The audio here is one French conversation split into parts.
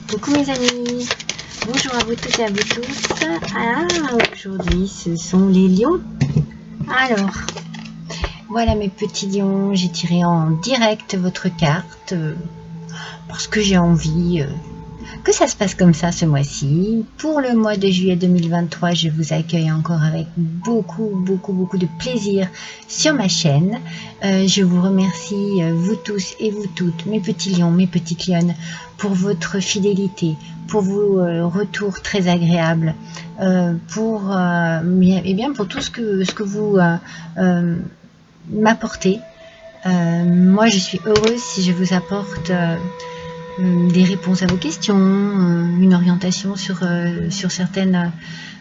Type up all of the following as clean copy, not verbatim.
Coucou mes amis, bonjour à vous toutes et à vous tous. Aujourd'hui ce sont les lions. Alors, voilà mes petits lions, j'ai tiré en direct votre carte parce que j'ai envie que ça se passe comme ça ce mois-ci. Pour le mois de juillet 2023, je vous accueille encore avec beaucoup de plaisir sur ma chaîne. Je vous remercie vous tous et vous toutes, mes petits lions, mes petites lionnes, pour votre fidélité, pour vos retours très agréables, pour tout ce que vous m'apportez. Moi, je suis heureuse si je vous apporte des réponses à vos questions, une orientation sur certaines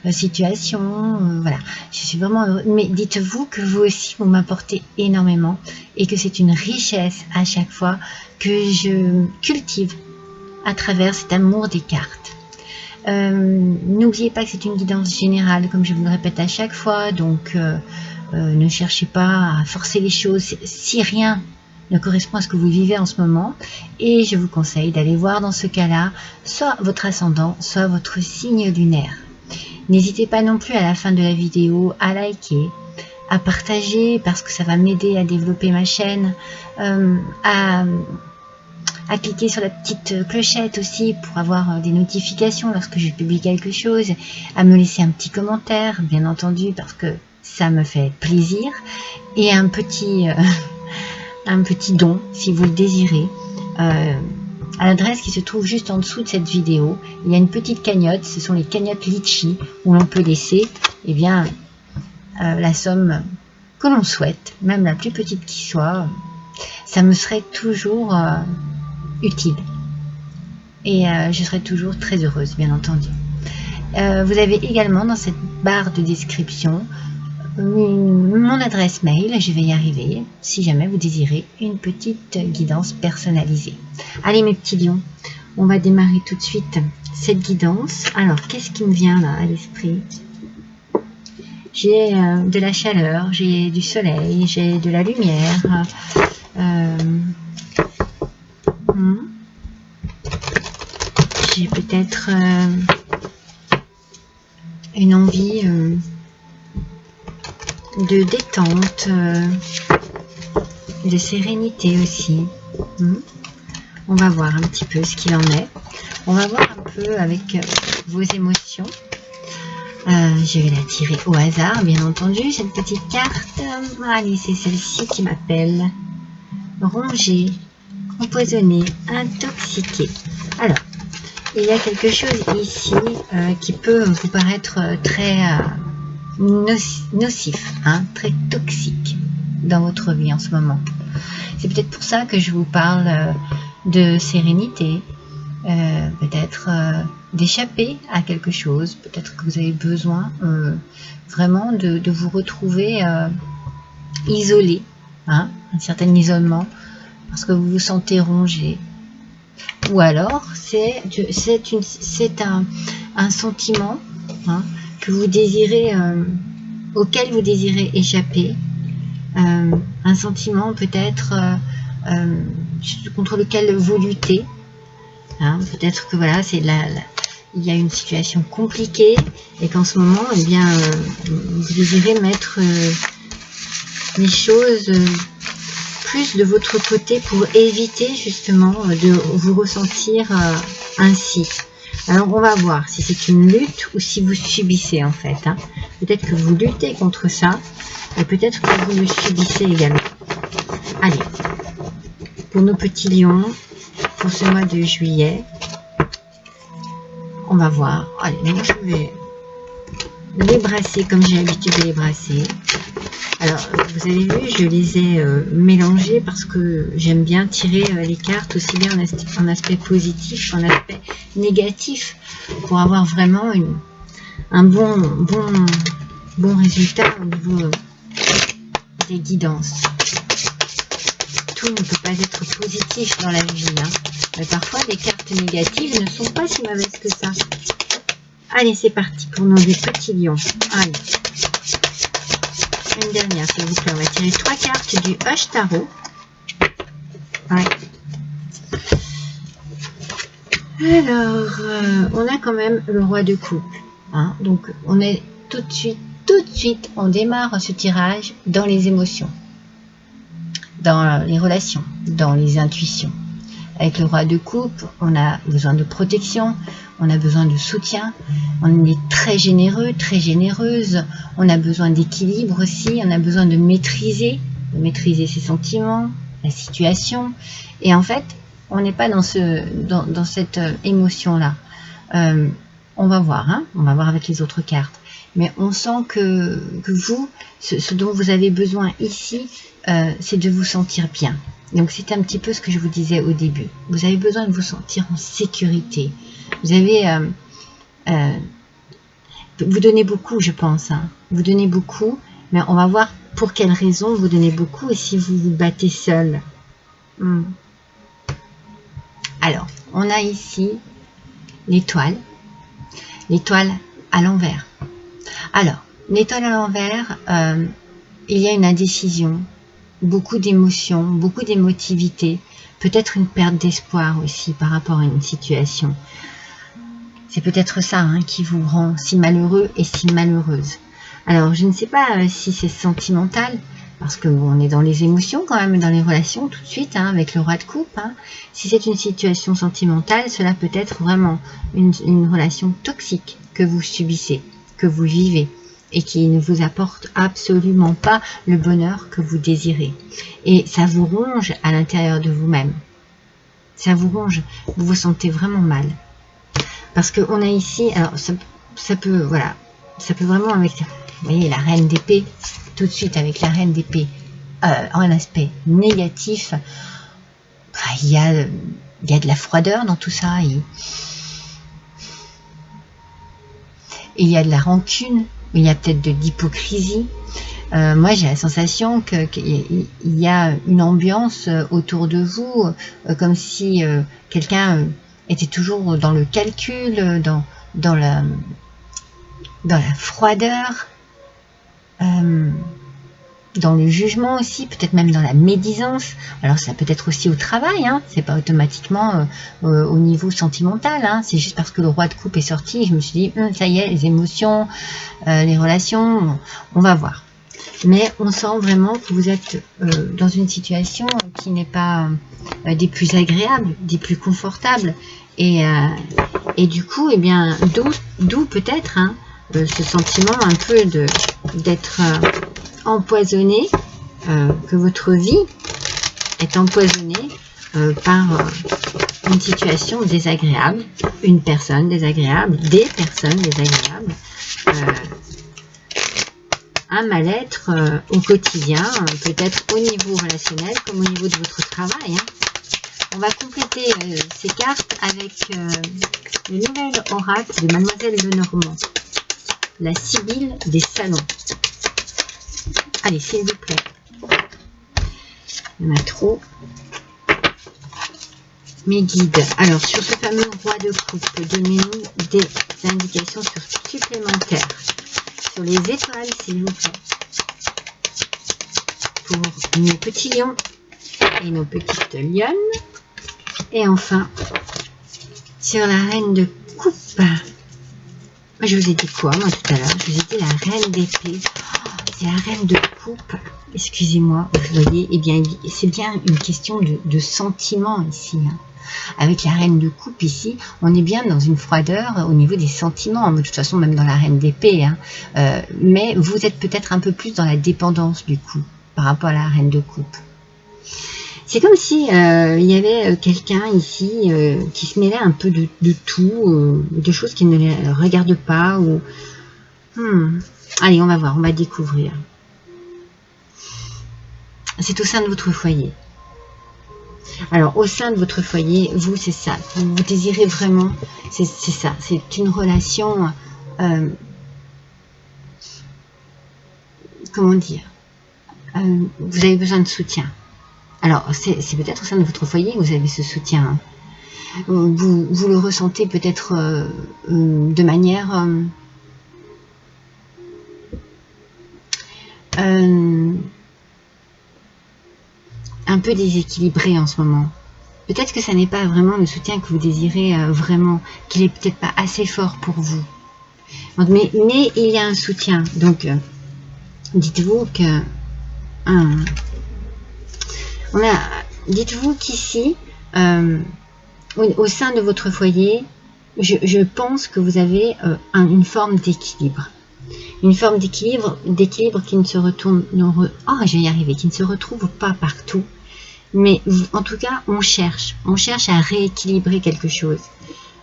situations, voilà. Je suis vraiment heureuse. Mais dites-vous que vous aussi, vous m'apportez énormément et que c'est une richesse à chaque fois que je cultive à travers cet amour des cartes. N'oubliez pas que c'est une guidance générale, comme je vous le répète à chaque fois, donc ne cherchez pas à forcer les choses si rien ne correspond à ce que vous vivez en ce moment, et je vous conseille d'aller voir dans ce cas-là soit votre ascendant, soit votre signe lunaire. N'hésitez pas non plus à la fin de la vidéo à liker, à partager parce que ça va m'aider à développer ma chaîne, à cliquer sur la petite clochette aussi pour avoir des notifications lorsque je publie quelque chose, à me laisser un petit commentaire bien entendu parce que ça me fait plaisir, et un petit don si vous le désirez à l'adresse qui se trouve juste en dessous de cette vidéo. Il y a une petite cagnotte, ce sont les cagnottes Litchi où l'on peut laisser la somme que l'on souhaite, même la plus petite qui soit. Ça me serait toujours utile et je serai toujours très heureuse bien entendu. Vous avez également dans cette barre de description mon adresse mail, je vais y arriver, si jamais vous désirez une petite guidance personnalisée. Allez mes petits lions, on va démarrer tout de suite cette guidance. Alors, qu'est-ce qui me vient là à l'esprit? J'ai de la chaleur, j'ai du soleil, j'ai de la lumière. J'ai peut-être une envie de détente, de sérénité aussi. On va voir un petit peu ce qu'il en est. On va voir un peu avec vos émotions. Je vais la tirer au hasard, bien entendu, cette petite carte. Allez, c'est celle-ci qui m'appelle. Rongé, empoisonné, intoxiqué. Alors, il y a quelque chose ici qui peut vous paraître très nocif, très toxique dans votre vie en ce moment. C'est peut-être pour ça que je vous parle de sérénité, peut-être d'échapper à quelque chose, peut-être que vous avez besoin vraiment de vous retrouver isolé, un certain isolement, parce que vous vous sentez rongé. Ou alors c'est un sentiment que vous désirez, auquel vous désirez échapper, un sentiment peut-être contre lequel vous luttez, peut-être que voilà, il y a une situation compliquée et qu'en ce moment, vous désirez mettre les choses plus de votre côté pour éviter justement de vous ressentir ainsi. Alors on va voir si c'est une lutte ou si vous subissez en fait. Peut-être que vous luttez contre ça et peut-être que vous le subissez également. Allez, pour nos petits lions, pour ce mois de juillet, on va voir. Allez, moi je vais les brasser comme j'ai l'habitude de les brasser. Alors, vous avez vu, je les ai mélangés parce que j'aime bien tirer les cartes aussi bien en aspect positif qu'en aspect négatif pour avoir vraiment un bon résultat au niveau des guidances. Tout ne peut pas être positif dans la vie, mais parfois les cartes négatives ne sont pas si mauvaises que ça. Allez, c'est parti pour nos petits lions. Allez. Une dernière, s'il vous plaît. On va tirer 3 cartes du Hush Tarot. Ouais. Alors, on a quand même le roi de coupe. Hein, donc, on est tout de suite, on démarre ce tirage dans les émotions, dans les relations, dans les intuitions. Avec le roi de coupe, on a besoin de protection, on a besoin de soutien, on est très généreux, très généreuse, on a besoin d'équilibre aussi, on a besoin de maîtriser ses sentiments, la situation. Et en fait, on n'est pas dans cette émotion-là. On va voir, hein, on va voir avec les autres cartes. Mais on sent que vous, ce dont vous avez besoin ici, c'est de vous sentir bien. Donc c'est un petit peu ce que je vous disais au début. Vous avez besoin de vous sentir en sécurité. Vous avez... vous donnez beaucoup, je pense. Hein. Vous donnez beaucoup, mais on va voir pour quelles raisons vous donnez beaucoup et si vous vous battez seul. Alors, on a ici l'étoile. L'étoile à l'envers. Alors, l'étoile à l'envers, il y a une indécision, beaucoup d'émotions, beaucoup d'émotivité, peut-être une perte d'espoir aussi par rapport à une situation. C'est peut-être ça hein, qui vous rend si malheureux et si malheureuse. Alors, je ne sais pas si c'est sentimental, parce que bon, on est dans les émotions quand même, dans les relations tout de suite, hein, avec le roi de coupe. Hein. Si c'est une situation sentimentale, cela peut être vraiment une relation toxique que vous subissez, que vous vivez, et qui ne vous apporte absolument pas le bonheur que vous désirez. Et ça vous ronge à l'intérieur de vous-même. Ça vous ronge, vous vous sentez vraiment mal. Parce qu'on a ici, alors ça peut, voilà, ça peut vraiment avec, vous voyez, la reine d'épée, tout de suite avec la reine d'épée en aspect négatif, il y a de la froideur dans tout ça, et il y a de la rancune, il y a peut-être de l'hypocrisie. Moi, j'ai la sensation qu'il y a une ambiance autour de vous, comme si quelqu'un était toujours dans le calcul, dans la froideur, dans le jugement aussi, peut-être même dans la médisance. Alors ça peut être aussi au travail, hein, c'est pas automatiquement au niveau sentimental, hein, c'est juste parce que le roi de coupe est sorti, et je me suis dit, ça y est, les émotions, les relations, on va voir. Mais on sent vraiment que vous êtes dans une situation qui n'est pas des plus agréables, des plus confortables. Et du coup, eh bien, d'où peut-être hein, ce sentiment un peu d'être empoisonné, que votre vie est empoisonnée par une situation désagréable, une personne désagréable, des personnes désagréables, un mal-être au quotidien, peut-être au niveau relationnel comme au niveau de votre travail. Hein. On va compléter ces cartes avec le nouvel oracle de Mademoiselle Lenormand, la Sibylle des salons. Allez, s'il vous plaît. Il y en a trop. Mes guides. Alors, sur ce fameux roi de coupe, donnez-nous des indications supplémentaires. Sur les étoiles, s'il vous plaît. Pour nos petits lions et nos petites lionnes. Et enfin, sur la reine de coupe. Je vous ai dit quoi, moi, tout à l'heure? Je vous ai dit la reine d'épée. C'est la reine de coupe. Excusez-moi, vous voyez, eh bien, c'est bien une question de sentiment ici. Hein. Avec la reine de coupe ici, on est bien dans une froideur au niveau des sentiments. De toute façon, même dans la reine d'épée. Hein. Mais vous êtes peut-être un peu plus dans la dépendance du coup, par rapport à la reine de coupe. C'est comme si il y avait quelqu'un ici qui se mêlait un peu de tout, de choses qui ne les regardent pas. Ou... Allez, on va voir, on va découvrir. C'est au sein de votre foyer. Alors, au sein de votre foyer, vous, c'est ça. Vous désirez vraiment, c'est ça. C'est une relation, comment dire, vous avez besoin de soutien. Alors, c'est peut-être au sein de votre foyer que vous avez ce soutien. Hein. Vous le ressentez peut-être de manière un peu déséquilibrée en ce moment. Peut-être que ça n'est pas vraiment le soutien que vous désirez vraiment, qu'il est peut-être pas assez fort pour vous. Mais il y a un soutien. Donc, dites-vous que... dites-vous qu'ici, au sein de votre foyer, je pense que vous avez une forme d'équilibre. Une forme d'équilibre qui ne se retourne... je vais y arriver, qui ne se retrouve pas partout. Mais en tout cas, on cherche à rééquilibrer quelque chose.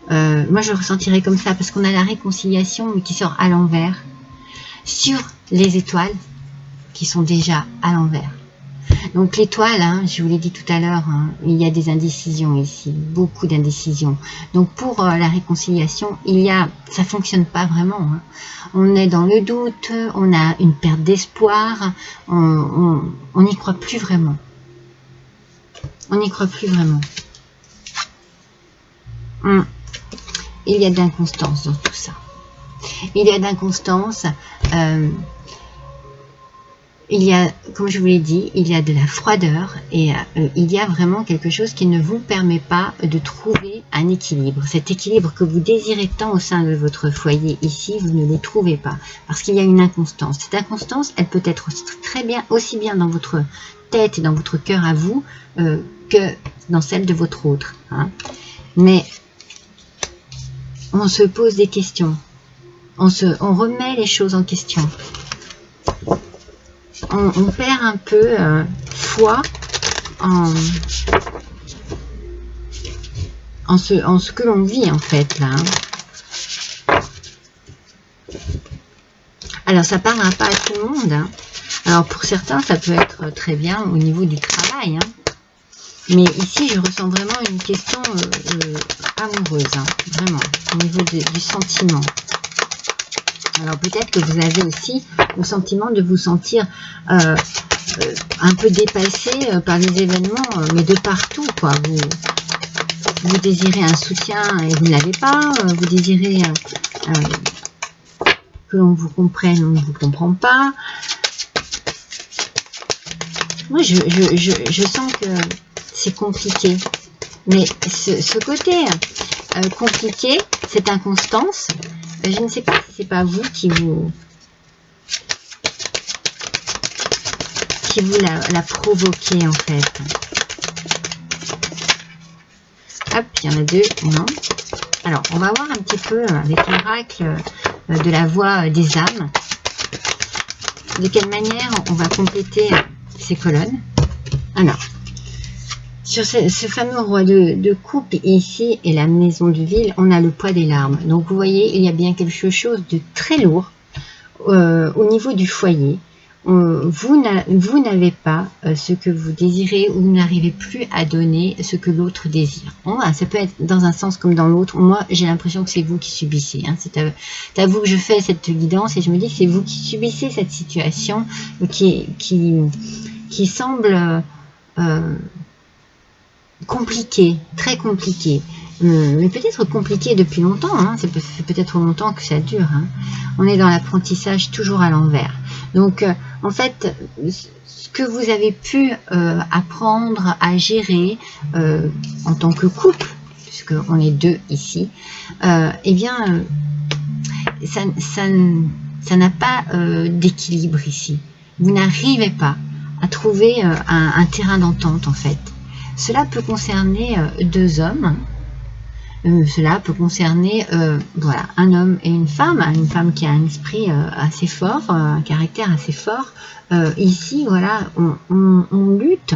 Moi, je le ressentirais comme ça, parce qu'on a la réconciliation, mais qui sort à l'envers, sur les étoiles, qui sont déjà à l'envers. Donc l'étoile, je vous l'ai dit tout à l'heure, il y a des indécisions ici, beaucoup d'indécisions. Donc pour la réconciliation, ça fonctionne pas vraiment. On est dans le doute, on a une perte d'espoir, on n'y croit plus vraiment. On n'y croit plus vraiment. Il y a de l'inconstance dans tout ça. Il y a de l'inconstance. Il y a, comme je vous l'ai dit, il y a de la froideur et il y a vraiment quelque chose qui ne vous permet pas de trouver un équilibre. Cet équilibre que vous désirez tant au sein de votre foyer ici, vous ne le trouvez pas parce qu'il y a une inconstance. Cette inconstance, elle peut être aussi bien dans votre tête et dans votre cœur à vous que dans celle de votre autre. Mais on se pose des questions. On remet les choses en question. On perd un peu foi en ce que l'on vit en fait là. Alors ça parlera pas à tout le monde. Alors pour certains ça peut être très bien au niveau du travail. Mais ici je ressens vraiment une question amoureuse. Vraiment au niveau du sentiment. Alors peut-être que vous avez aussi le sentiment de vous sentir un peu dépassé par les événements, mais de partout, quoi. Vous désirez un soutien et vous ne l'avez pas. Vous désirez que l'on vous comprenne, on ne vous comprend pas. Moi, je sens que c'est compliqué. Mais ce côté compliqué, cette inconstance, je ne sais pas si c'est pas vous qui vous la provoquez en fait. Hop, il y en a deux, non. Alors, on va voir un petit peu avec l'oracle de la voix des âmes. De quelle manière on va compléter ces colonnes. Alors, sur ce fameux roi de coupe ici et la maison de ville, on a le poids des larmes. Donc vous voyez, il y a bien quelque chose de très lourd au niveau du foyer. Vous n'avez pas ce que vous désirez ou vous n'arrivez plus à donner ce que l'autre désire. Bon, ça peut être dans un sens comme dans l'autre. Moi, j'ai l'impression que c'est vous qui subissez. C'est à vous que je fais cette guidance et je me dis que c'est vous qui subissez cette situation qui semble compliqué, très compliqué, mais peut-être compliqué depuis longtemps, c'est peut-être longtemps que ça dure. On est dans l'apprentissage toujours à l'envers. Donc, en fait, ce que vous avez pu apprendre à gérer en tant que couple, puisqu'on est deux ici, eh bien, ça n'a pas d'équilibre ici. Vous n'arrivez pas à trouver un terrain d'entente, en fait. Cela peut concerner deux hommes, cela peut concerner voilà, un homme et une femme qui a un esprit assez fort, un caractère assez fort. Ici, voilà, on lutte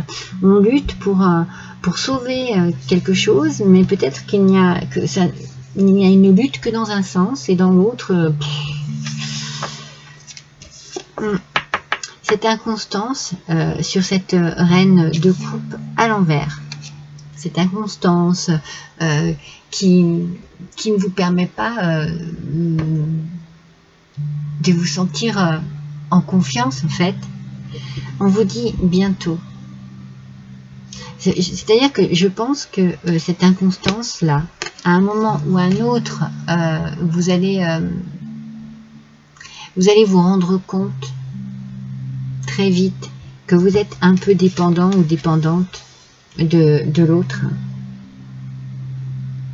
pour sauver quelque chose, mais peut-être qu'il n'y a une lutte que dans un sens et dans l'autre, cette inconstance sur cette reine de coupe à l'envers. Cette inconstance qui ne vous permet pas de vous sentir en confiance en fait. On vous dit bientôt. C'est-à-dire que je pense que cette inconstance-là, à un moment ou à un autre, vous allez vous rendre compte très vite que vous êtes un peu dépendant ou dépendante de l'autre.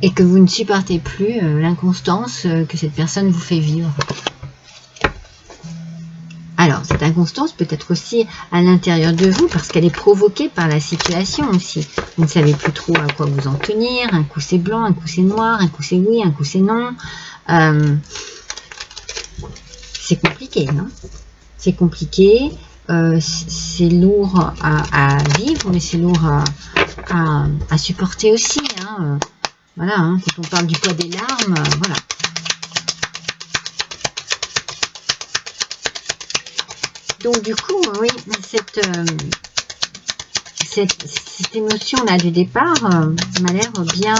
et que vous ne supportez plus l'inconstance que cette personne vous fait vivre. Alors, cette inconstance peut être aussi à l'intérieur de vous parce qu'elle est provoquée par la situation aussi. Vous ne savez plus trop à quoi vous en tenir. Un coup c'est blanc, un coup c'est noir, un coup c'est oui, un coup c'est non. C'est compliqué, non? C'est compliqué, c'est lourd à vivre, mais c'est lourd à supporter aussi. Hein. Voilà, hein, quand on parle du poids des larmes, voilà. Donc du coup, oui, cette émotion-là du départ m'a l'air bien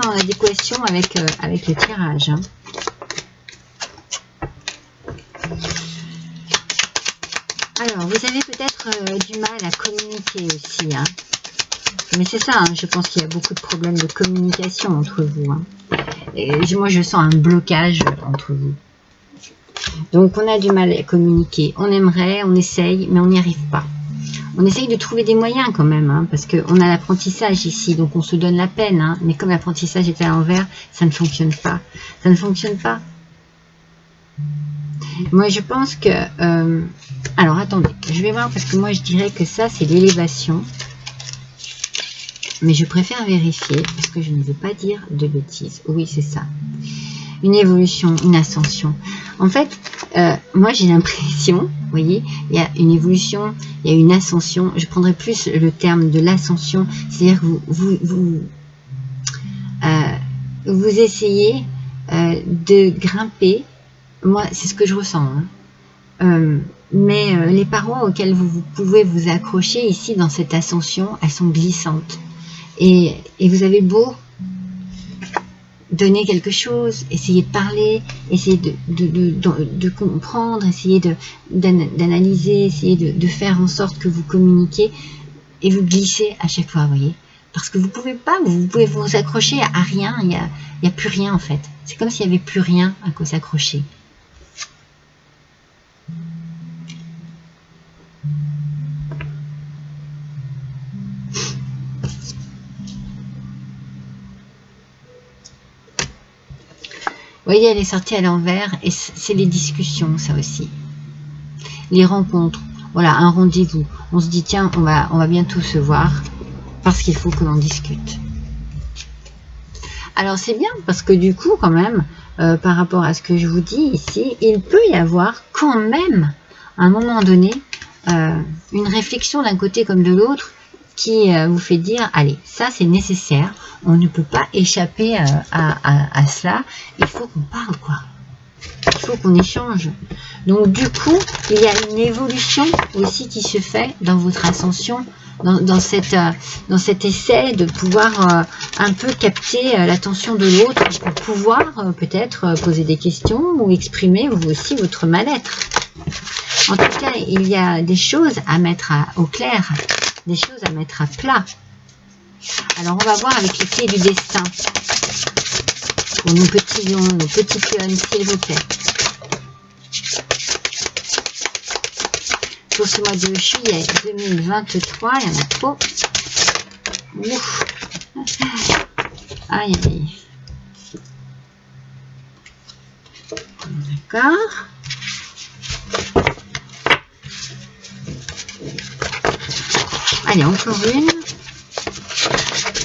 en adéquation avec le tirage. Hein. Alors, vous avez peut-être du mal à communiquer aussi. Hein. Mais c'est ça, hein, je pense qu'il y a beaucoup de problèmes de communication entre vous. Hein. Et moi, je sens un blocage entre vous. Donc on a du mal à communiquer, on aimerait, on essaye, mais on n'y arrive pas. On essaye de trouver des moyens quand même, hein, parce qu'on a l'apprentissage ici, donc on se donne la peine, hein, mais comme l'apprentissage est à l'envers, ça ne fonctionne pas. Ça ne fonctionne pas. Moi je pense que... alors attendez, je vais voir, parce que moi je dirais que ça c'est l'élévation. Mais je préfère vérifier, parce que je ne veux pas dire de bêtises. Oui, c'est ça. Une évolution, une ascension. En fait, moi j'ai l'impression, vous voyez, il y a une évolution, il y a une ascension. Je prendrais plus le terme de l'ascension, c'est-à-dire que vous essayez de grimper. Moi, c'est ce que je ressens. Hein. Mais les parois auxquelles vous pouvez vous accrocher ici dans cette ascension, elles sont glissantes. Et vous avez beau donner quelque chose, essayer de parler, essayer de comprendre, essayer d'analyser, essayer de faire en sorte que vous communiquiez, et vous glissez à chaque fois, vous voyez. Parce que vous pouvez pas, vous pouvez vous accrocher à rien, il n'y a plus rien en fait. C'est comme s'il n'y avait plus rien à quoi s'accrocher. Vous voyez, elle est sortie à l'envers et c'est les discussions, ça aussi. Les rencontres. Voilà, un rendez-vous. On se dit, tiens, on va bientôt se voir parce qu'il faut que l'on discute. Alors, c'est bien parce que du coup, quand même, par rapport à ce que je vous dis ici, il peut y avoir quand même, à un moment donné, une réflexion d'un côté comme de l'autre qui vous fait dire, allez, ça c'est nécessaire, on ne peut pas échapper à cela, il faut qu'on parle, quoi. Il faut qu'on échange. Donc du coup, il y a une évolution aussi qui se fait dans votre ascension, dans cet essai de pouvoir un peu capter l'attention de l'autre pour pouvoir peut-être poser des questions ou exprimer vous aussi votre mal-être. En tout cas, il y a des choses à mettre au clair, des choses à mettre à plat. Alors, on va voir avec les clés du destin. Pour nos petits lions, nos petits pionnes, s'il vous plaît. Pour ce mois de juillet 2023, il y en a trop. Ouf. Aïe, aïe. D'accord. Allez, encore une.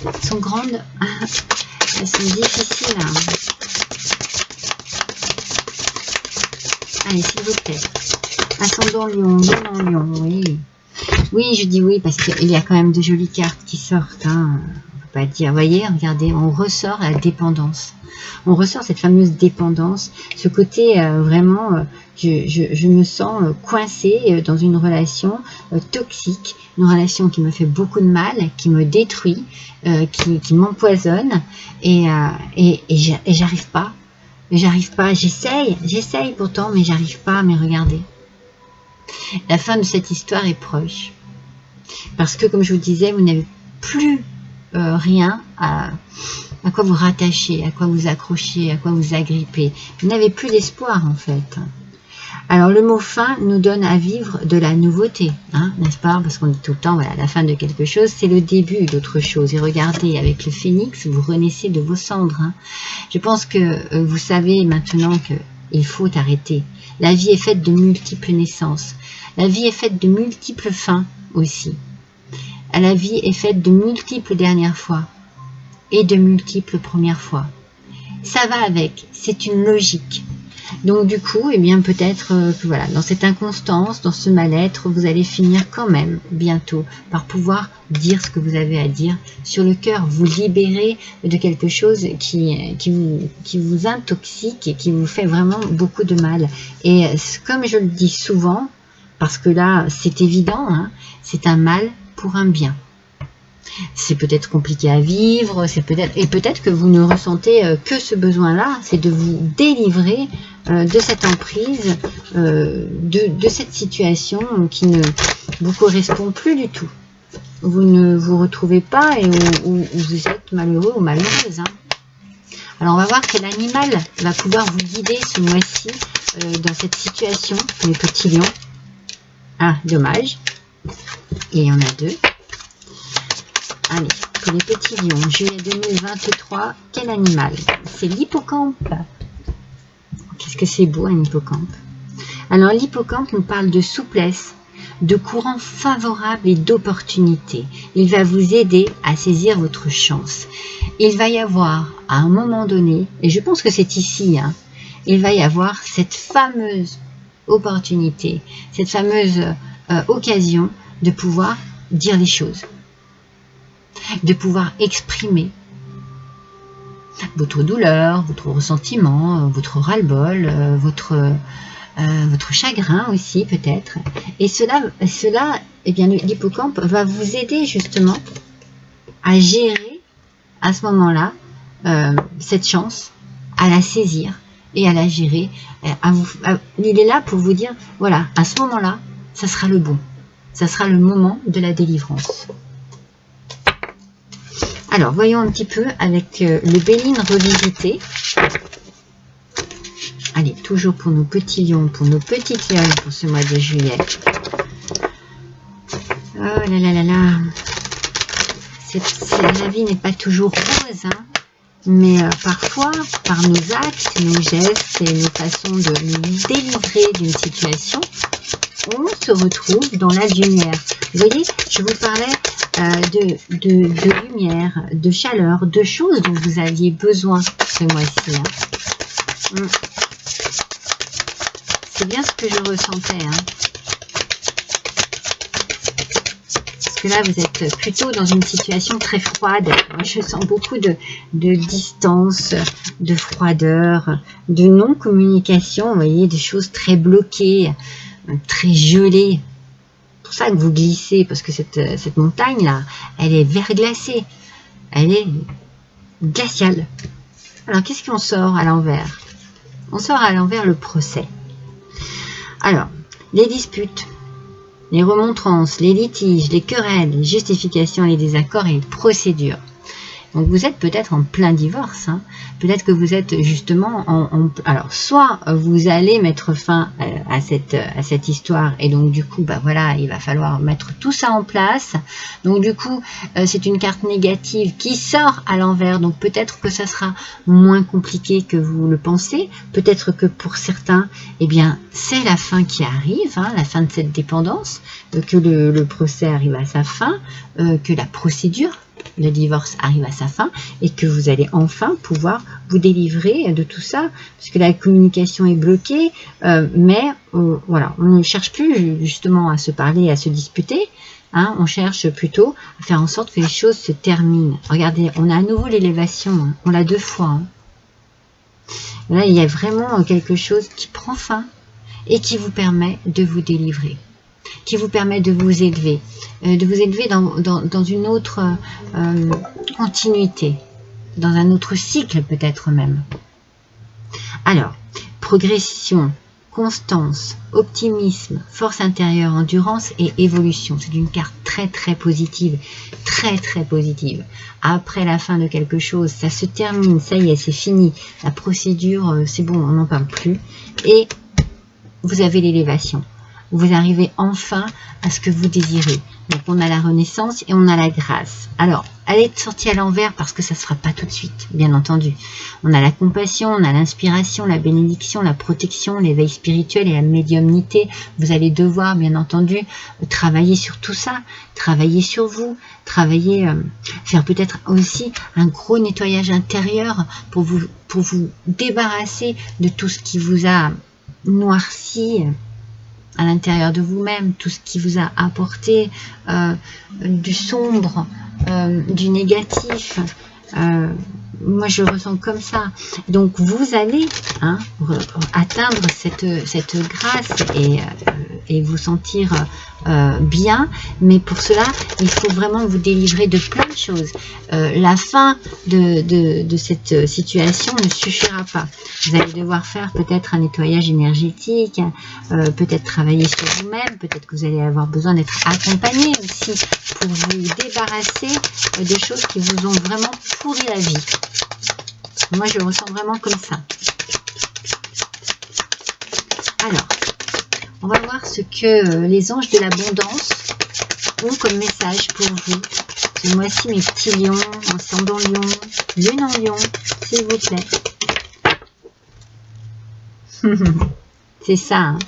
Elles sont grandes. Elles sont difficiles. Allez, s'il vous plaît. Ascendant Lion, Lion, Lion, oui. Oui, je dis oui parce qu'il y a quand même de jolies cartes qui sortent. Hein. On ne peut pas dire. Vous voyez, regardez, on ressort la dépendance. On ressort cette fameuse dépendance. Ce côté vraiment, je me sens coincée dans une relation toxique. Une relation qui me fait beaucoup de mal, qui me détruit, qui m'empoisonne. Et j'arrive pas. J'arrive pas. J'essaye pourtant, mais j'arrive pas. Mais regardez. La fin de cette histoire est proche. Parce que, comme je vous disais, vous n'avez plus rien à quoi vous rattacher, à quoi vous accrocher, à quoi vous agripper. Vous n'avez plus d'espoir, en fait. Alors le mot fin nous donne à vivre de la nouveauté, hein, n'est-ce pas? Parce qu'on dit tout le temps, voilà, la fin de quelque chose, c'est le début d'autre chose. Et regardez, avec le phénix, vous renaissez de vos cendres. Hein. Je pense que vous savez maintenant qu'il faut arrêter. La vie est faite de multiples naissances. La vie est faite de multiples fins aussi. La vie est faite de multiples dernières fois et de multiples premières fois. Ça va avec, c'est une logique. Donc du coup, eh bien peut-être que voilà, dans cette inconstance, dans ce mal-être, vous allez finir quand même bientôt par pouvoir dire ce que vous avez à dire sur le cœur, vous libérer de quelque chose qui vous intoxique et qui vous fait vraiment beaucoup de mal. Et comme je le dis souvent, parce que là c'est évident, hein, c'est un mal pour un bien. C'est peut-être compliqué à vivre, et peut-être que vous ne ressentez que ce besoin-là, c'est de vous délivrer de cette emprise, de cette situation qui ne vous correspond plus du tout. Vous ne vous retrouvez pas et où vous êtes malheureux ou malheureuse. Hein. Alors on va voir quel animal va pouvoir vous guider ce mois-ci dans cette situation, les petits lions. Ah, dommage. Et il y en a deux. Allez, pour les petits lions, juillet 2023, quel animal? C'est l'hippocampe. Qu'est-ce que c'est beau un hippocampe? Alors l'hippocampe nous parle de souplesse, de courant favorable et d'opportunité. Il va vous aider à saisir votre chance. Il va y avoir à un moment donné, et je pense que c'est ici, hein, il va y avoir cette fameuse opportunité, cette fameuse occasion de pouvoir dire les choses, de pouvoir exprimer votre douleur, votre ressentiment, votre ras-le-bol, votre chagrin aussi peut-être. Et cela eh bien, l'hippocampe va vous aider justement à gérer à ce moment-là cette chance, à la saisir et à la gérer. Il est là pour vous dire, voilà, à ce moment-là, ça sera le bon. Ça sera le moment de la délivrance. Alors, voyons un petit peu avec le Béline revisité. Allez, toujours pour nos petits lions, pour nos petites lionnes pour ce mois de juillet. Oh là là là là. La vie n'est pas toujours rose, hein, mais parfois, par nos actes, nos gestes et nos façons de nous délivrer d'une situation, on se retrouve dans la lumière. Vous voyez, je vous parlais de lumière, de chaleur, de choses dont vous aviez besoin ce mois-ci. Hein. C'est bien ce que je ressentais. Hein. Parce que là, vous êtes plutôt dans une situation très froide. Moi, je sens beaucoup de distance, de froideur, de non-communication. Vous voyez, des choses très bloquées, très gelées. C'est pour ça que vous glissez, parce que cette montagne-là, elle est verglacée. Elle est glaciale. Alors, qu'est-ce qu'on sort à l'envers? On sort à l'envers le procès. Alors, les disputes, les remontrances, les litiges, les querelles, les justifications, les désaccords et les procédures. Donc vous êtes peut-être en plein divorce, hein. Peut-être que vous êtes justement alors soit vous allez mettre fin à cette histoire et donc du coup bah voilà, il va falloir mettre tout ça en place. Donc du coup c'est une carte négative qui sort à l'envers, donc peut-être que ça sera moins compliqué que vous le pensez. Peut-être que pour certains, eh bien c'est la fin qui arrive, hein, la fin de cette dépendance, que le procès arrive à sa fin, que la procédure, le divorce arrive à sa fin et que vous allez enfin pouvoir vous délivrer de tout ça, parce que la communication est bloquée, mais voilà, on ne cherche plus justement à se parler, à se disputer, hein, on cherche plutôt à faire en sorte que les choses se terminent. Regardez, on a à nouveau l'élévation, hein, on l'a 2 fois. Hein. Là, il y a vraiment quelque chose qui prend fin et qui vous permet de vous délivrer, qui vous permet de vous élever dans une autre continuité, dans un autre cycle peut-être même. Alors, progression, constance, optimisme, force intérieure, endurance et évolution. C'est une carte très très positive, très très positive. Après la fin de quelque chose, ça se termine, ça y est, c'est fini. La procédure, c'est bon, on n'en parle plus. Et vous avez l'élévation. Vous arrivez enfin à ce que vous désirez. Donc on a la renaissance et on a la grâce. Alors, elle est sortie à l'envers parce que ça ne se fera pas tout de suite, bien entendu. On a la compassion, on a l'inspiration, la bénédiction, la protection, l'éveil spirituel et la médiumnité. Vous allez devoir, bien entendu, travailler sur tout ça, travailler sur vous, travailler, faire peut-être aussi un gros nettoyage intérieur pour vous débarrasser de tout ce qui vous a noirci à l'intérieur de vous-même, tout ce qui vous a apporté du sombre, du négatif. Moi, je le ressens comme ça. Donc, vous allez atteindre cette grâce et vous sentir bien. Mais pour cela, il faut vraiment vous délivrer de plein de choses. La fin de cette situation ne suffira pas. Vous allez devoir faire peut-être un nettoyage énergétique, peut-être travailler sur vous-même, peut-être que vous allez avoir besoin d'être accompagné aussi pour vous débarrasser des choses qui vous ont vraiment pourri la vie. Moi, je le ressens vraiment comme ça. Alors, on va voir ce que les anges de l'abondance ont comme message pour vous. Ce mois-ci, mes petits lions, ascendant lion, lune en lion, s'il vous plaît. C'est ça, hein.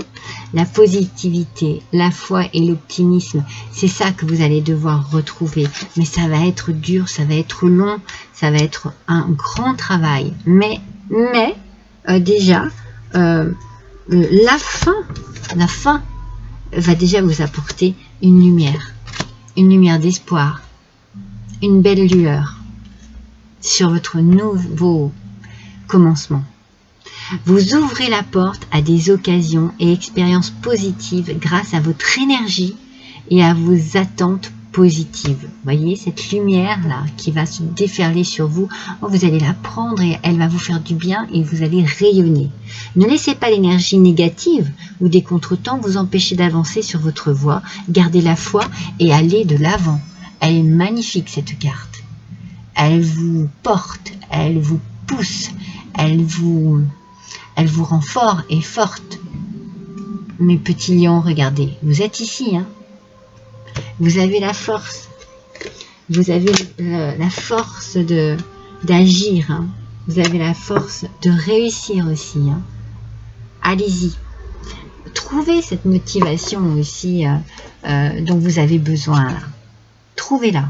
La positivité, la foi et l'optimisme, c'est ça que vous allez devoir retrouver. Mais ça va être dur, ça va être long, ça va être un grand travail. Mais déjà, la fin va déjà vous apporter une lumière d'espoir, une belle lueur sur votre nouveau commencement. Vous ouvrez la porte à des occasions et expériences positives grâce à votre énergie et à vos attentes positives. Vous voyez cette lumière-là qui va se déferler sur vous. Vous allez la prendre et elle va vous faire du bien et vous allez rayonner. Ne laissez pas l'énergie négative ou des contretemps vous empêcher d'avancer sur votre voie. Gardez la foi et allez de l'avant. Elle est magnifique cette carte. Elle vous porte, elle vous pousse, elle vous rend fort et forte. Mes petits lions, regardez, vous êtes ici, hein. Vous avez la force. Vous avez la force d'agir. Hein. Vous avez la force de réussir aussi. Hein. Allez-y. Trouvez cette motivation aussi dont vous avez besoin. Là. Trouvez-la.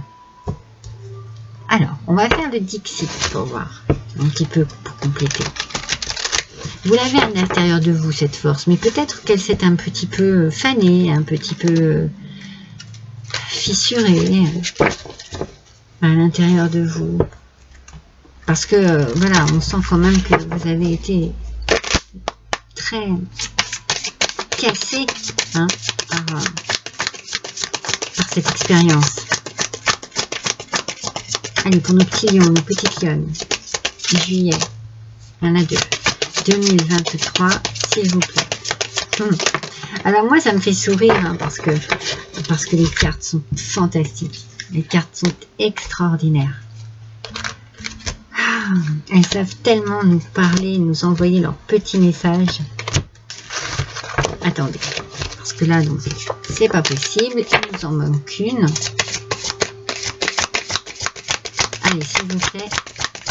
Alors, on va faire le Dixit pour voir. Un petit peu pour compléter. Vous l'avez à l'intérieur de vous, cette force, mais peut-être qu'elle s'est un petit peu fanée, un petit peu fissurée à l'intérieur de vous. Parce que, voilà, on sent quand même que vous avez été très cassé hein, par cette expérience. Allez, pour nos petits lions, nos petites lionnes, juillet, il y en a 2. 2023, s'il vous plaît. Alors moi, ça me fait sourire hein, parce que les cartes sont fantastiques. Les cartes sont extraordinaires. Elles savent tellement nous parler, nous envoyer leurs petits messages. Attendez, parce que là, donc c'est pas possible. Il nous en manque une. Allez, s'il vous plaît,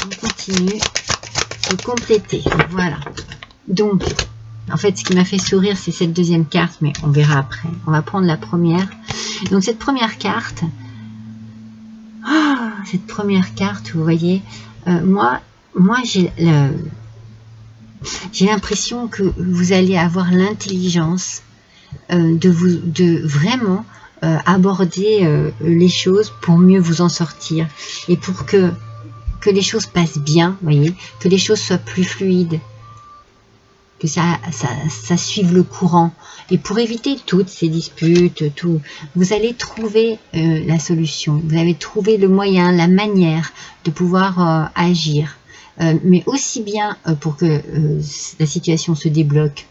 on continue. Compléter, voilà. Donc, en fait, ce qui m'a fait sourire, c'est cette deuxième carte, mais on verra après. On va prendre la première. Donc, cette première carte, vous voyez, moi j'ai l'impression que vous allez avoir l'intelligence de vraiment aborder les choses pour mieux vous en sortir et pour que les choses passent bien, voyez, que les choses soient plus fluides, que ça suive le courant. Et pour éviter toutes ces disputes, tout, vous allez trouver la solution, vous allez trouver le moyen, la manière de pouvoir agir, mais aussi bien pour que la situation se débloque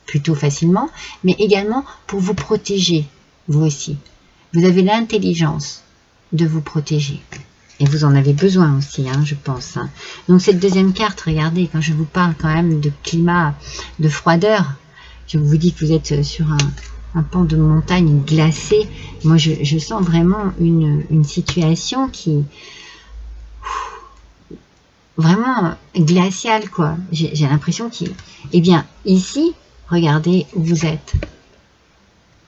plutôt facilement, mais également pour vous protéger, vous aussi. Vous avez l'intelligence de vous protéger. Et vous en avez besoin aussi, hein, je pense. Hein. Donc cette deuxième carte, regardez, quand je vous parle quand même de climat, de froideur, Je vous dis que vous êtes sur un pan de montagne glacé. Moi, je sens vraiment une situation qui... vraiment glaciale, quoi. J'ai l'impression qu'il... Eh bien, ici, regardez où vous êtes.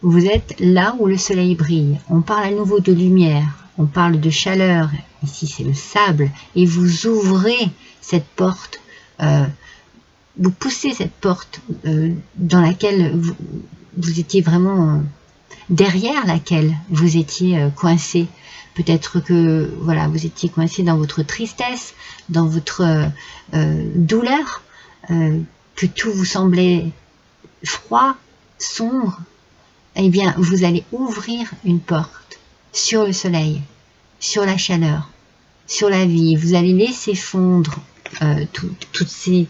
Vous êtes là où le soleil brille. On parle à nouveau de lumière. On parle de chaleur. Ici, c'est le sable. Et vous ouvrez cette porte. Vous poussez cette porte dans laquelle vous étiez vraiment... derrière laquelle vous étiez coincé. Peut-être que voilà, vous étiez coincé dans votre tristesse, dans votre douleur, que tout vous semblait froid, sombre. Eh bien, vous allez ouvrir une porte sur le soleil, sur la chaleur, sur la vie. Vous allez laisser fondre toutes ces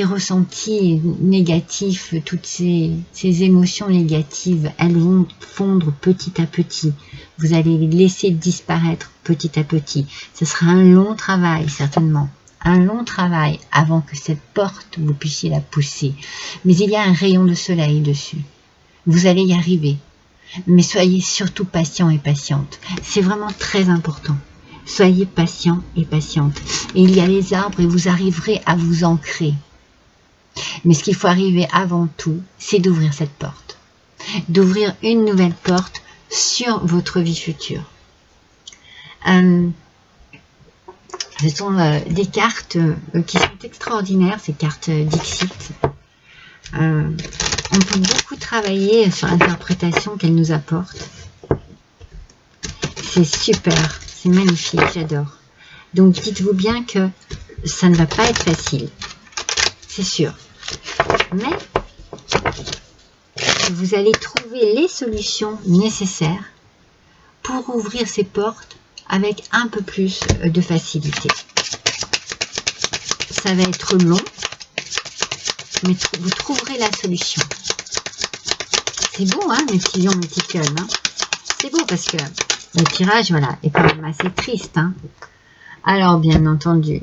ressentis négatifs, toutes ces émotions négatives, elles vont fondre petit à petit. Vous allez les laisser disparaître petit à petit. Ce sera un long travail, certainement. Un long travail avant que cette porte, vous puissiez la pousser. Mais il y a un rayon de soleil dessus. Vous allez y arriver. Mais soyez surtout patient et patiente. C'est vraiment très important. Soyez patient et patiente. Et il y a les arbres et vous arriverez à vous ancrer. Mais ce qu'il faut arriver avant tout, c'est d'ouvrir cette porte. D'ouvrir une nouvelle porte sur votre vie future. Ce sont des cartes qui sont extraordinaires, ces cartes Dixit. On peut beaucoup travailler sur l'interprétation qu'elles nous apportent. C'est super, c'est magnifique, j'adore. Donc dites-vous bien que ça ne va pas être facile, c'est sûr. Mais vous allez trouver les solutions nécessaires pour ouvrir ces portes avec un peu plus de facilité. Ça va être long, mais vous trouverez la solution. C'est beau, hein, mes petits lions, mes petits cœurs, hein. C'est beau parce que le tirage, voilà, est quand même assez triste, hein. Alors, bien entendu,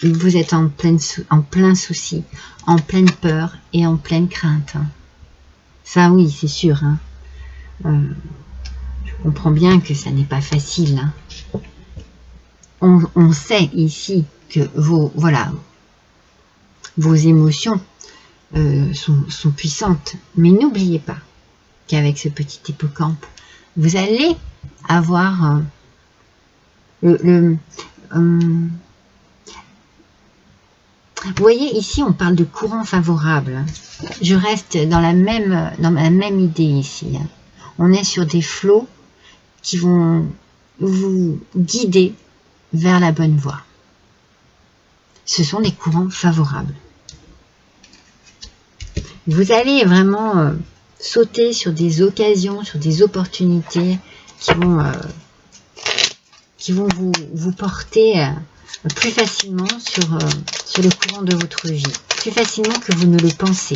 vous êtes en plein souci, en pleine peur et en pleine crainte. Hein. Ça, oui, c'est sûr. Hein. Je comprends bien que ça n'est pas facile. Hein. On sait ici que vos émotions sont puissantes. Mais n'oubliez pas qu'avec ce petit hippocampe, vous allez avoir vous voyez, ici, on parle de courant favorable. Je reste dans la même idée ici. On est sur des flots qui vont vous guider vers la bonne voie. Ce sont des courants favorables. Vous allez vraiment sauter sur des occasions, sur des opportunités qui vont vous porter plus facilement sur le courant de votre vie, plus facilement que vous ne le pensez.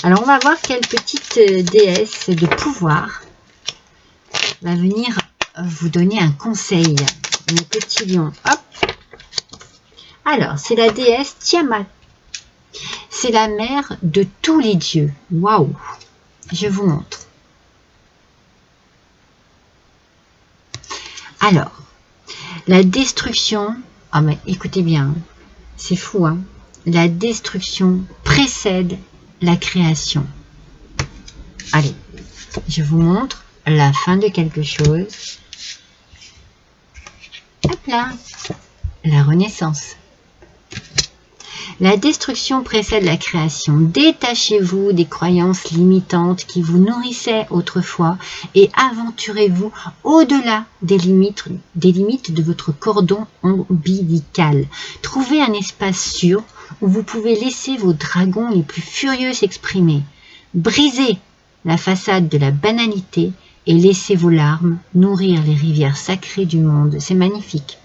Alors on va voir quelle petite déesse de pouvoir va venir vous donner un conseil, mes petits lions. Hop. Alors c'est la déesse Tiamat, c'est la mère de tous les dieux. Waouh, je vous montre. Alors, la destruction, ah mais écoutez bien, c'est fou, hein. La destruction précède la création. Allez, je vous montre la fin de quelque chose. Hop là, la renaissance. La destruction précède la création. Détachez-vous des croyances limitantes qui vous nourrissaient autrefois et aventurez-vous au-delà des limites de votre cordon ombilical. Trouvez un espace sûr où vous pouvez laisser vos dragons les plus furieux s'exprimer. Brisez la façade de la banalité et laissez vos larmes nourrir les rivières sacrées du monde. C'est magnifique.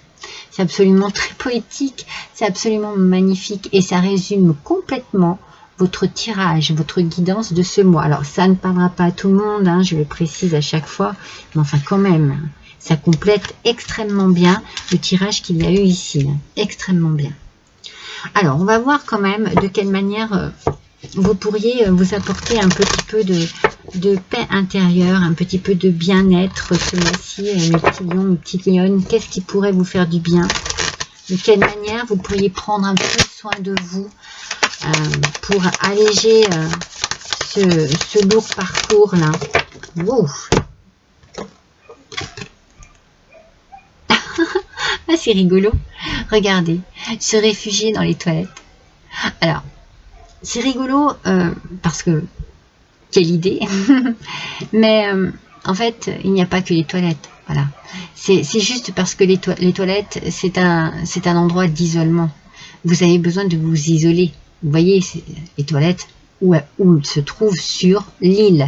C'est absolument très poétique, c'est absolument magnifique et ça résume complètement votre tirage, votre guidance de ce mois. Alors ça ne parlera pas à tout le monde, hein, je le précise à chaque fois, mais enfin quand même, ça complète extrêmement bien le tirage qu'il y a eu ici, hein, extrêmement bien. Alors, on va voir quand même de quelle manière vous pourriez vous apporter un petit peu de paix intérieure, un petit peu de bien-être ce mois-ci, mes petits lions, mes petites lionnes. Qu'est-ce qui pourrait vous faire du bien? De quelle manière vous pourriez prendre un peu soin de vous pour alléger ce lourd parcours-là. Wow. Ah, c'est rigolo. Regardez, se réfugier dans les toilettes. Alors, c'est rigolo parce que, quelle idée. Mais en fait, il n'y a pas que les toilettes. Voilà. C'est juste parce que les toilettes, c'est un endroit d'isolement. Vous avez besoin de vous isoler. Vous voyez, les toilettes où se trouvent sur l'île.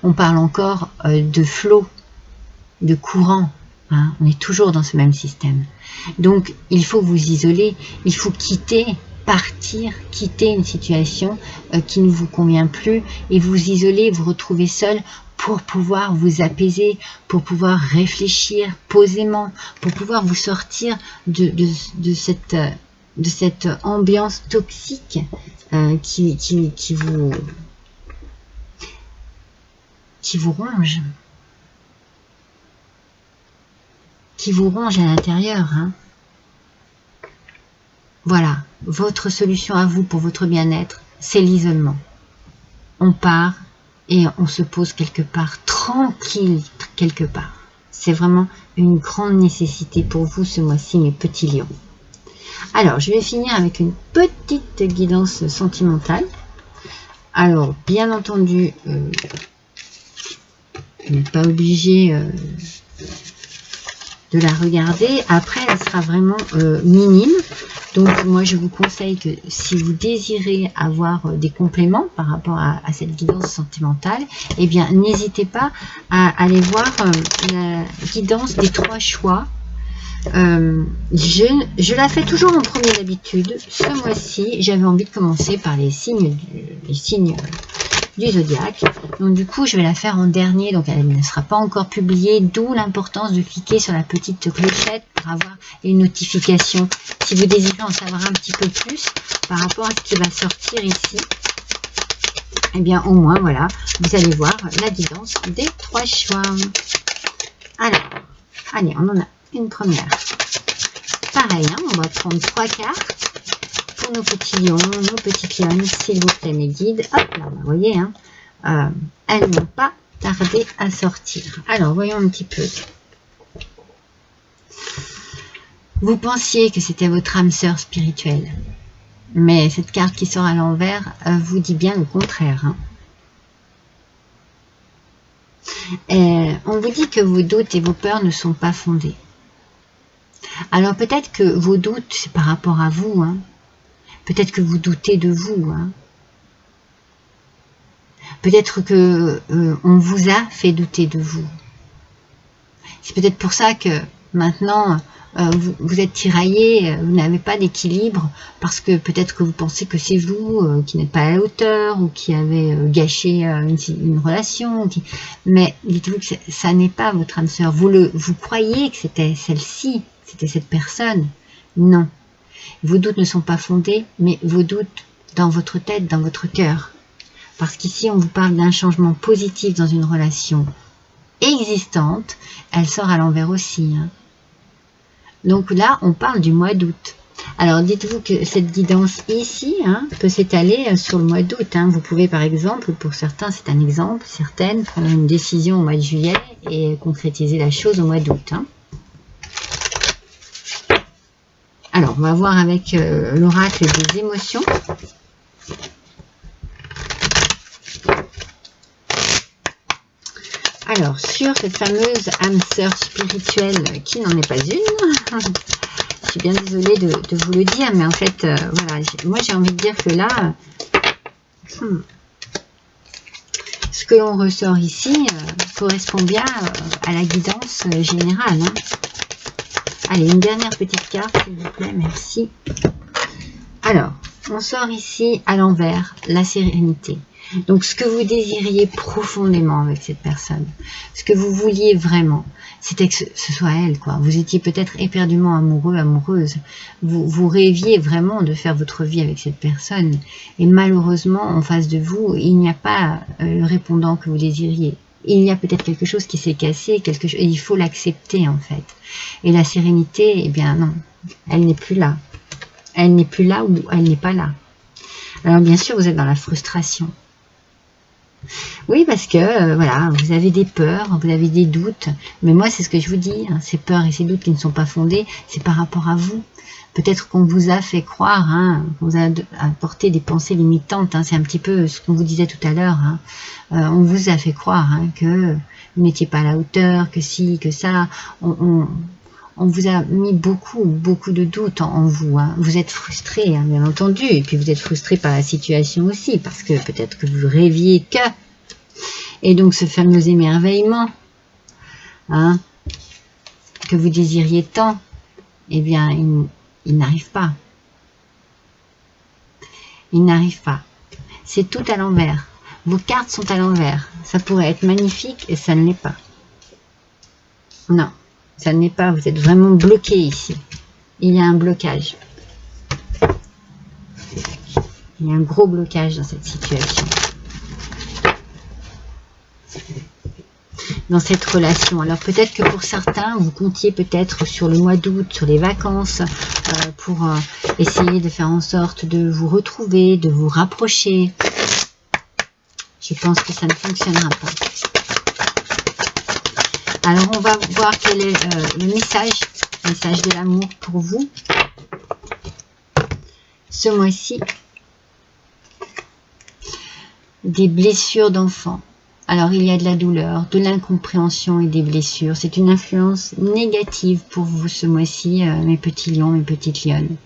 On parle encore de flot, de courant. Hein, on est toujours dans ce même système. Donc, il faut vous isoler. Il faut partir, quitter une situation qui ne vous convient plus et vous isoler, vous retrouver seul pour pouvoir vous apaiser, pour pouvoir réfléchir posément, pour pouvoir vous sortir de cette ambiance toxique qui vous ronge. Qui vous ronge à l'intérieur. Hein. Voilà, votre solution à vous pour votre bien-être, c'est l'isolement. On part et on se pose quelque part, tranquille quelque part. C'est vraiment une grande nécessité pour vous ce mois-ci, mes petits lions. Alors, je vais finir avec une petite guidance sentimentale. Alors, bien entendu, vous n'êtes pas obligé de la regarder. Après, elle sera vraiment minime. Donc, moi, je vous conseille que si vous désirez avoir des compléments par rapport à cette guidance sentimentale, eh bien, n'hésitez pas à aller voir la guidance des 3 choix. Je la fais toujours en premier d'habitude. Ce mois-ci, j'avais envie de commencer par les signes du zodiaque. Donc du coup, je vais la faire en dernier, donc elle ne sera pas encore publiée, d'où l'importance de cliquer sur la petite clochette pour avoir les notifications. Si vous désirez en savoir un petit peu plus par rapport à ce qui va sortir ici, eh bien au moins, voilà, vous allez voir la guidance des 3 choix. Alors, allez, on en a une première. Pareil, hein, on va prendre 3 cartes. Pour nos petits lions, nos petites lionnes, s'il vous plaît, mes guides. Hop là, vous voyez, hein, elles n'ont pas tardé à sortir. Alors, voyons un petit peu. Vous pensiez que c'était votre âme sœur spirituelle, mais cette carte qui sort à l'envers vous dit bien le contraire. Hein. On vous dit que vos doutes et vos peurs ne sont pas fondés. Alors, peut-être que vos doutes, c'est par rapport à vous, hein. Peut-être que vous doutez de vous. Hein. Peut-être que on vous a fait douter de vous. C'est peut-être pour ça que maintenant, vous êtes tiraillé, vous n'avez pas d'équilibre, parce que peut-être que vous pensez que c'est vous qui n'êtes pas à la hauteur, ou qui avez gâché une relation. Mais dites-vous que ça n'est pas votre âme sœur. Vous croyez que c'était celle-ci, c'était cette personne. Non. Vos doutes ne sont pas fondés, mais vos doutes dans votre tête, dans votre cœur. Parce qu'ici, on vous parle d'un changement positif dans une relation existante. Elle sort à l'envers aussi. Hein. Donc là, on parle du mois d'août. Alors, dites-vous que cette guidance ici peut s'étaler sur le mois d'août. Hein. Vous pouvez, par exemple, pour certains, c'est un exemple, certaines prendre une décision au mois de juillet et concrétiser la chose au mois d'août. Hein. Alors, on va voir avec l'oracle des émotions. Alors, sur cette fameuse âme sœur spirituelle qui n'en est pas une, je suis bien désolée de vous le dire, mais en fait, voilà, moi j'ai envie de dire que là, ce que l'on ressort ici correspond bien à la guidance générale. Hein. Allez, une dernière petite carte, s'il vous plaît, merci. Alors, on sort ici à l'envers, la sérénité. Donc ce que vous désiriez profondément avec cette personne, ce que vous vouliez vraiment, c'était que ce soit elle, quoi. Vous étiez peut-être éperdument amoureux, amoureuse. Vous rêviez vraiment de faire votre vie avec cette personne. Et malheureusement, en face de vous, il n'y a pas le répondant que vous désiriez. Il y a peut-être quelque chose qui s'est cassé, et il faut l'accepter en fait. Et la sérénité, eh bien non, elle n'est plus là. Elle n'est plus là ou elle n'est pas là. Alors bien sûr, vous êtes dans la frustration. Oui, parce que voilà, vous avez des peurs, vous avez des doutes, mais moi c'est ce que je vous dis, hein, ces peurs et ces doutes qui ne sont pas fondés, c'est par rapport à vous. Peut-être qu'on vous a fait croire, hein, qu'on vous a apporté des pensées limitantes, hein, c'est un petit peu ce qu'on vous disait tout à l'heure, hein. On vous a fait croire hein, que vous n'étiez pas à la hauteur, que si, que ça, on vous a mis beaucoup de doutes en vous. Hein. Vous êtes frustré, hein, bien entendu. Et puis vous êtes frustré par la situation aussi. Parce que peut-être que vous rêviez que. Et donc ce fameux émerveillement hein, que vous désiriez tant, eh bien il n'arrive pas. Il n'arrive pas. C'est tout à l'envers. Vos cartes sont à l'envers. Ça pourrait être magnifique et ça ne l'est pas. Non. Ça n'est pas, vous êtes vraiment bloqué ici. Il y a un blocage. Il y a un gros blocage dans cette situation. Dans cette relation. Alors peut-être que pour certains, vous comptiez peut-être sur le mois d'août, sur les vacances, pour essayer de faire en sorte de vous retrouver, de vous rapprocher. Je pense que ça ne fonctionnera pas. Alors, on va voir quel est le message de l'amour pour vous. Ce mois-ci, des blessures d'enfants. Alors, il y a de la douleur, de l'incompréhension et des blessures. C'est une influence négative pour vous ce mois-ci, mes petits lions, mes petites lionnes.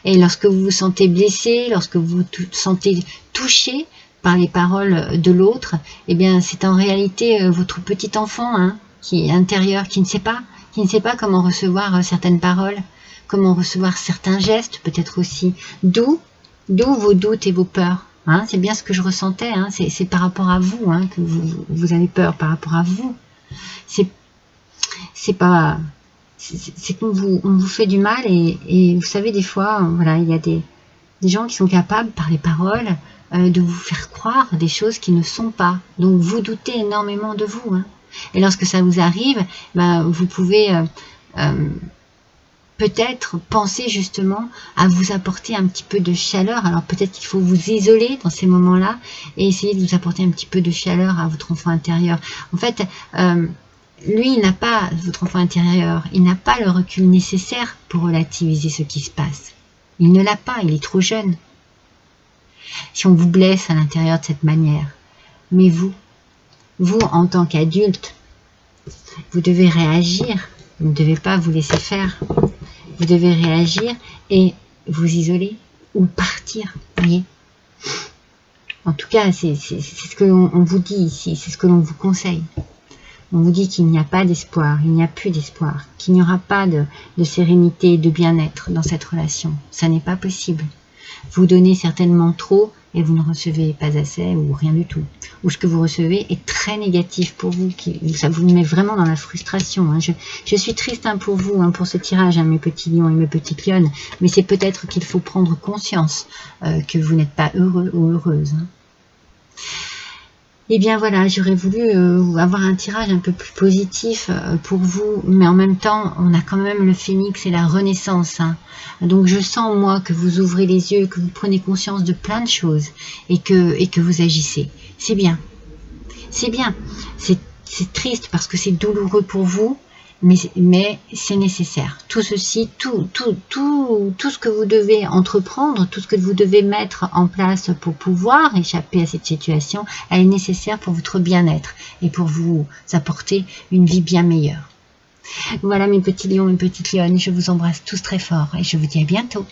Et lorsque vous vous sentez blessé, lorsque vous vous sentez touché par les paroles de l'autre, eh bien, c'est en réalité votre petit enfant, hein, qui est intérieur, qui ne sait pas comment recevoir certaines paroles, comment recevoir certains gestes, peut-être aussi. D'où vos doutes et vos peurs. Hein, c'est bien ce que je ressentais, hein, c'est par rapport à vous hein, que vous avez peur, par rapport à vous. C'est qu'on vous fait du mal et vous savez, des fois, voilà, il y a des gens qui sont capables, par les paroles, de vous faire croire des choses qui ne sont pas. Donc, vous doutez énormément de vous, hein. Et lorsque ça vous arrive, ben, vous pouvez peut-être penser justement à vous apporter un petit peu de chaleur. Alors peut-être qu'il faut vous isoler dans ces moments-là et essayer de vous apporter un petit peu de chaleur à votre enfant intérieur. En fait, lui, il n'a pas, votre enfant intérieur, il n'a pas le recul nécessaire pour relativiser ce qui se passe. Il ne l'a pas, il est trop jeune. Si on vous blesse à l'intérieur de cette manière, mais vous, en tant qu'adulte, vous devez réagir. Vous ne devez pas vous laisser faire. Vous devez réagir et vous isoler ou partir. Voyez. En tout cas, c'est ce que l'on vous dit ici, c'est ce que l'on vous conseille. On vous dit qu'il n'y a pas d'espoir, il n'y a plus d'espoir, qu'il n'y aura pas de sérénité et de bien-être dans cette relation. Ça n'est pas possible. Vous donnez certainement trop et vous ne recevez pas assez ou rien du tout. Ou ce que vous recevez est très négatif pour vous, ça vous met vraiment dans la frustration. Hein. Je suis triste hein, pour vous, hein, pour ce tirage, hein, mes petits lions et mes petites lionnes, mais c'est peut-être qu'il faut prendre conscience que vous n'êtes pas heureux ou heureuse. Hein. Et bien voilà, j'aurais voulu avoir un tirage un peu plus positif pour vous, mais en même temps, on a quand même le phénix et la renaissance. Hein. Donc je sens, moi, que vous ouvrez les yeux, que vous prenez conscience de plein de choses et que vous agissez. C'est bien. C'est bien. C'est triste parce que c'est douloureux pour vous, mais c'est nécessaire. Tout ceci, tout ce que vous devez entreprendre, tout ce que vous devez mettre en place pour pouvoir échapper à cette situation, elle est nécessaire pour votre bien-être et pour vous apporter une vie bien meilleure. Voilà mes petits lions, mes petites lionnes, je vous embrasse tous très fort et je vous dis à bientôt.